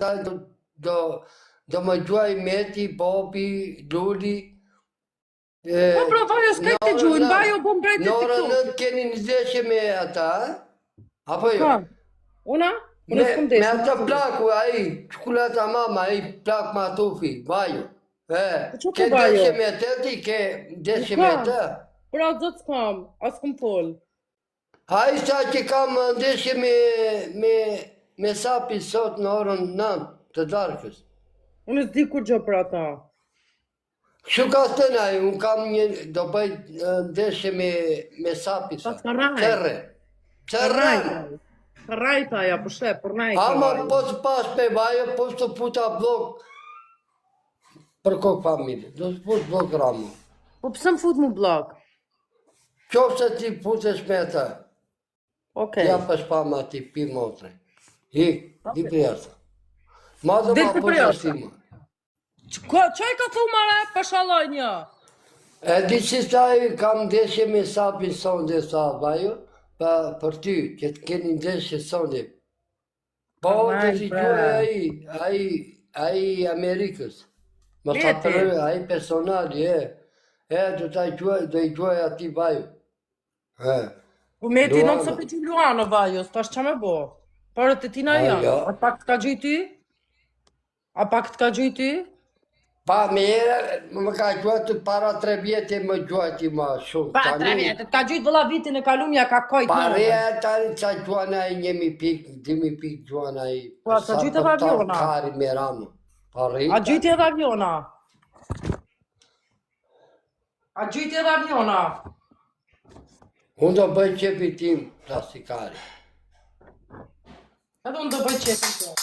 taj do më gjuaj Meti, Bobi, Luli. Po pra, vajo s'ka të gjuajnë, vajo bo mbrejt e Në orën TikTok. 9 keni një ndeshje me ata, apo jo? Ka? Una? Una s'kom Me desh. ata plaku, ai, çikolata mama, ai plak matufi, vajo. Ke ndeshje me të ti, ke ndeshje me të? Pra, zot s'kam, as s'kom fol. Ai sa që kam ndeshje me Sapi sot në orën 9 të darkës. Unë s'di kur gjë për ata. Kështu ka thënë ai, unë kam një, do bëj ndeshje me Sapi sot. Cerre. Rajta ja, po shep, për najka. Ama po të pas me vajo, po të puta blok për kokë familje, do të put blok Ramo. Po pëse më fut mu blok? Qofë se ti putesh me ta, ja për shpama ti pi motre. Hi për jashtë. Madë ma po gjashtima. Qaj ka thu mare, pashaloj një? E di që taj kam ndeshje me Sapin sonde sa vajo, për ty, që të keni ndeshje sonde. Po, të si quaj ai Amerikës. Më sa përë, ai personali, do i quaj ati vajo. Po Meti nuk se për që Luano vajo, s'ta shqa me bo. Parët të tina janë, a pak të ka gjuj ty? A pak të ka gjuj ty? Pa, më ka gjuajtë para 3 vjetë më gjuajtë ma shumë. Pa, 3 vjetë, ka gjujtë vëlla vitin e kalumja ka kojtë në. Pare tani qa gjuana i 1.000 pikë, 2.000 pikë gjuana i. Pa, ka gjujtë edhe aviona. Kari me ramu. A gjujtë edhe aviona. A gjujtë edhe aviona. Unë do bëj qepi tim plastikari. Edhe unë do bëj qepi tim.